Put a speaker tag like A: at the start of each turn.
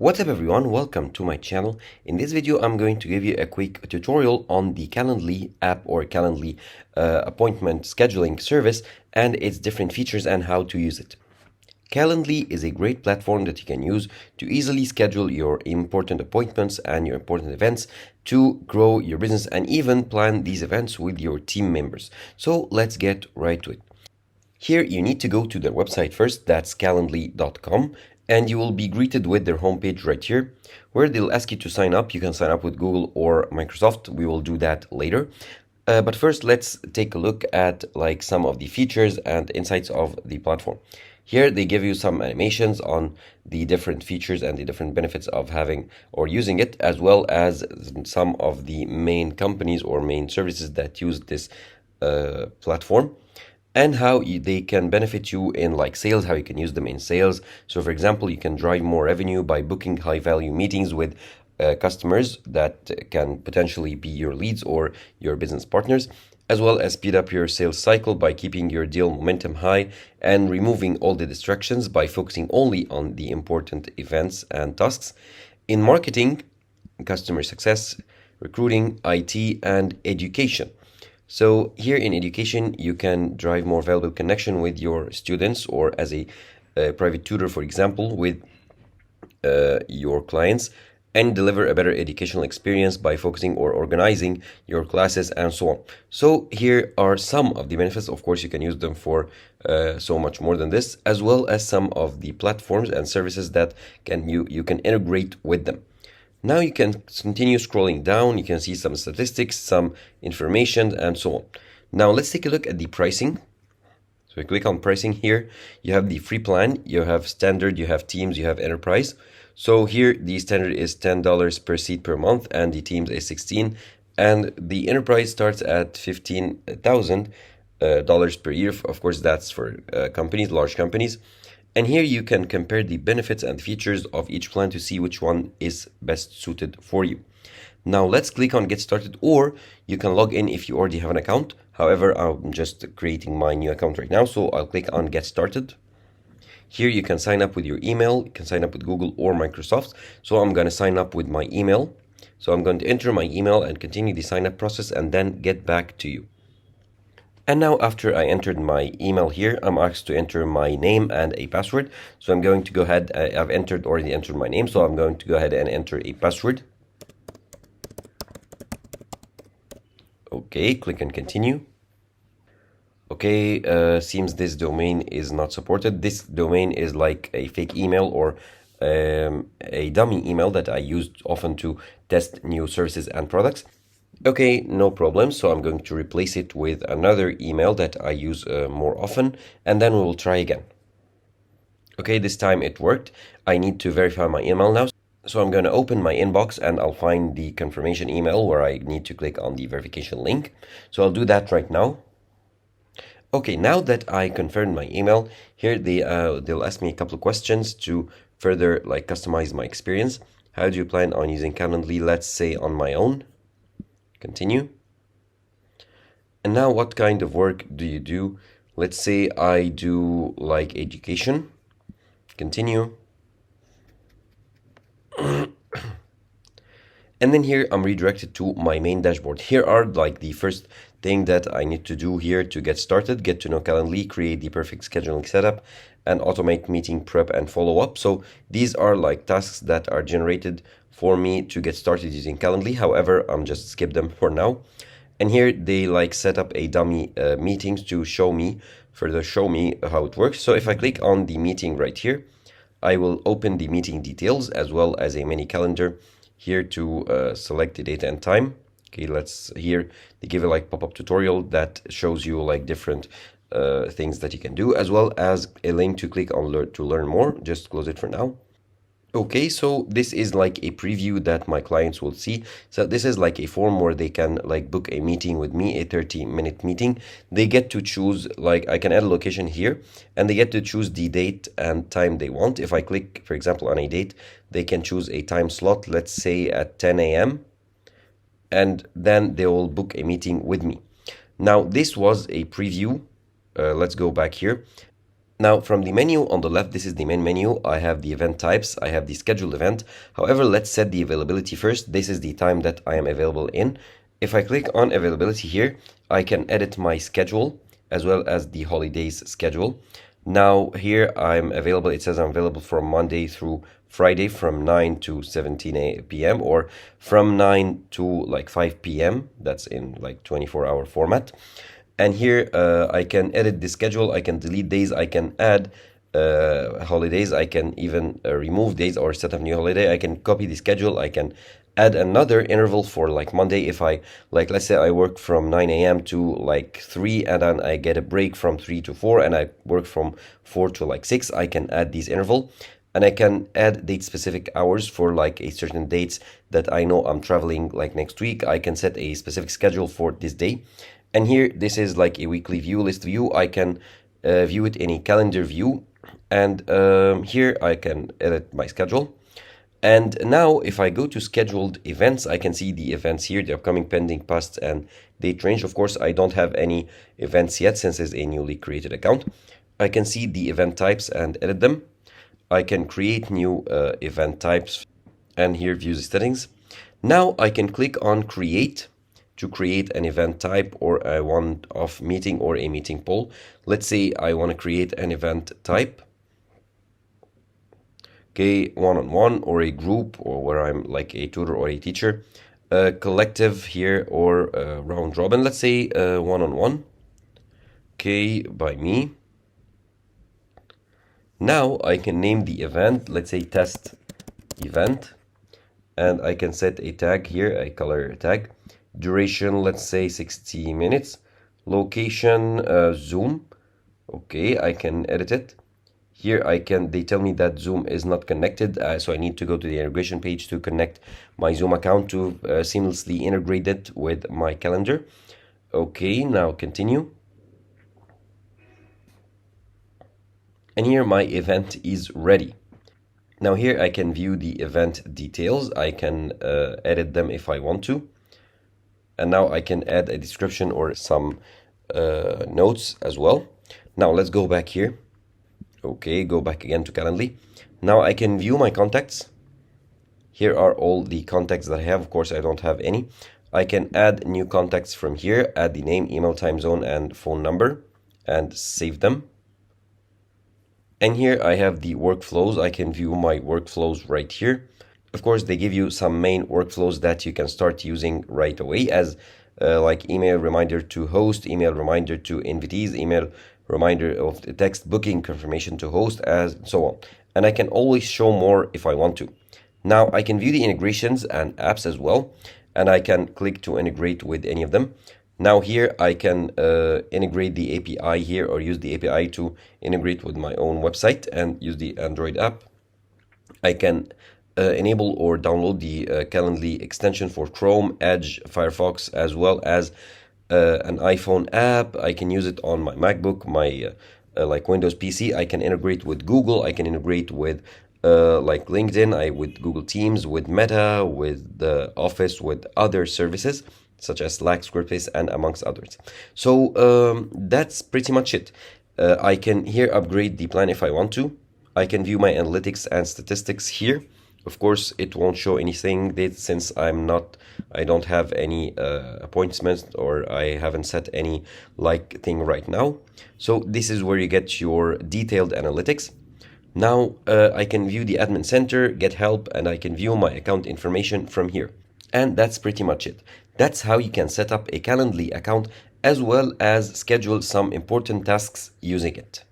A: What's up everyone, welcome to my channel. In this video I'm going to give you a quick tutorial on the Calendly app or Calendly appointment scheduling service and its different features and how to use it. Calendly is a great platform that you can use to easily schedule your important appointments and your important events to grow your business and even plan these events with your team members. So let's get right to it. Here you need to go to their website first, that's calendly.com, and you will be greeted with their homepage right here, where they'll ask you to sign up. You can sign up with Google or Microsoft. We will do that later. But first, let's take a look at some of the features and insights of the platform. Here they give you some animations on the different features and the different benefits of having or using it, as well as some of the main companies or main services that use this platform, and how they can benefit you in sales, how you can use them in sales. So for example, you can drive more revenue by booking high value meetings with customers that can potentially be your leads or your business partners, as well as speed up your sales cycle by keeping your deal momentum high and removing all the distractions by focusing only on the important events and tasks. In marketing, customer success, recruiting, IT, and education. So here in education, you can drive more valuable connection with your students or as a private tutor, for example, with your clients, and deliver a better educational experience by focusing or organizing your classes and so on. So here are some of the benefits. Of course, you can use them for so much more than this, as well as some of the platforms and services that you can integrate with them. Now you can continue scrolling down. You can see some statistics, some information, and so on. Now let's take a look at the pricing. So we click on pricing here. You have the free plan, you have standard, you have teams, you have enterprise. So here the standard is $10 per seat per month and the teams is 16, and the enterprise starts at $15,000 per year. Of course, that's for companies, large companies. And here you can compare the benefits and features of each plan to see which one is best suited for you. Now let's click on get started, or you can log in if you already have an account. However, I'm just creating my new account right now, so I'll click on get started. Here you can sign up with your email. You can sign up with Google or Microsoft. So I'm going to sign up with my email. So I'm going to enter my email and continue the sign up process and then get back to you. And now after I entered my email here, I'm asked to enter my name and a password. So I'm going to go ahead, I've already entered my name, so I'm going to go ahead and enter a password. Okay, click on continue. Okay, seems this domain is not supported. This domain is like a fake email or a dummy email that I used often to test new services and products. Okay, no problem. So I'm going to replace it with another email that I use more often, and then we will try again. Okay, this time it worked. I need to verify my email now. So I'm going to open my inbox and I'll find the confirmation email where I need to click on the verification link. So I'll do that right now. Okay, now that I confirmed my email, here they'll ask me a couple of questions to further customize my experience. How do you plan on using Calendly? Let's say on my own. Continue. And now what kind of work do you do? Let's say I do education. Continue. And then here I'm redirected to my main dashboard. Here are the first thing that I need to do here to get started: get to know Calendly, create the perfect scheduling setup, and automate meeting prep and follow up. So these are tasks that are generated for me to get started using Calendly. However, I'm just skip them for now. And here they set up a dummy meetings to show me how it works. So if I click on the meeting right here, I will open the meeting details as well as a mini calendar here to select the date and time. Okay, here they give a pop-up tutorial that shows you different things that you can do, as well as a link to click on to learn more. Just close it for now. Okay, so this is a preview that my clients will see. So this is a form where they can book a meeting with me, a 30-minute meeting. They get to choose, I can add a location here, and they get to choose the date and time they want. If I click, for example, on a date, they can choose a time slot, let's say at 10 a.m. and then they will book a meeting with me. Now, this was a preview. Let's go back here. Now, from the menu on the left, this is the main menu. I have the event types, I have the scheduled event. However, let's set the availability first. This is the time that I am available in. If I click on availability here, I can edit my schedule as well as the holidays schedule. Now here I'm available, it says I'm available from Monday through Friday from 9 to 17 p.m. or from 9 to like 5 p.m. That's in like 24-hour format. And here I can edit the schedule, I can delete days, I can add holidays, I can even remove days or set up new holiday. I can copy the schedule, I can add another interval for like Monday. If I, like, let's say I work from 9 a.m. to like 3 and then I get a break from 3 to 4 and I work from 4 to like 6, I can add this interval. And I can add date specific hours for like a certain dates that I know I'm traveling like next week. I can set a specific schedule for this day. And here, this is like a weekly view, list view. I can view it in a calendar view. And here I can edit my schedule. And now if I go to scheduled events, I can see the events here, the upcoming, pending, past, and date range. Of course, I don't have any events yet since it's a newly created account. I can see the event types and edit them. I can create new event types and here view the settings. Now I can click on create to create an event type or a one-off meeting or a meeting poll. Let's say I want to create an event type. Okay, one-on-one or a group or where I'm like a tutor or a teacher. Collective here or round robin. Let's say one-on-one. Okay, by me. Now I can name the event, let's say test event. And I can set a tag here, a color tag. Duration, let's say 60 minutes. Location, Zoom. Okay, I can edit it. Here they tell me that Zoom is not connected, so I need to go to the integration page to connect my Zoom account to seamlessly integrate it with my calendar. Okay, now continue. And here my event is ready. Now here I can view the event details. I can edit them if I want to. And now I can add a description or some notes as well. Now let's go back here. Okay, go back again to Calendly. Now I can view my contacts. Here are all the contacts that I have. Of course, I don't have any. I can add new contacts from here, add the name, email, time zone, and phone number, and save them. And here I have the workflows. I can view my workflows right here. Of course, they give you some main workflows that you can start using right away as like email reminder to host, email reminder to invitees, email reminder of the text booking confirmation to host, as so on. And I can always show more if I want to. Now I can view the integrations and apps as well, and I can click to integrate with any of them. Now here I can integrate the API here or use the API to integrate with my own website and use the Android app. I can enable or download the Calendly extension for Chrome, Edge, Firefox, as well as an iPhone app. I can use it on my MacBook, my like Windows PC. I can integrate with Google. I can integrate with like LinkedIn, with Google Teams, with Meta, with the Office, with other services such as Slack, Squarespace, and amongst others. So that's pretty much it. I can here upgrade the plan if I want to. I can view my analytics and statistics here. Of course, it won't show anything since I don't have any appointments or I haven't set any like thing right now. So this is where you get your detailed analytics. Now I can view the admin center, get help, and I can view my account information from here. And that's pretty much it. That's how you can set up a Calendly account as well as schedule some important tasks using it.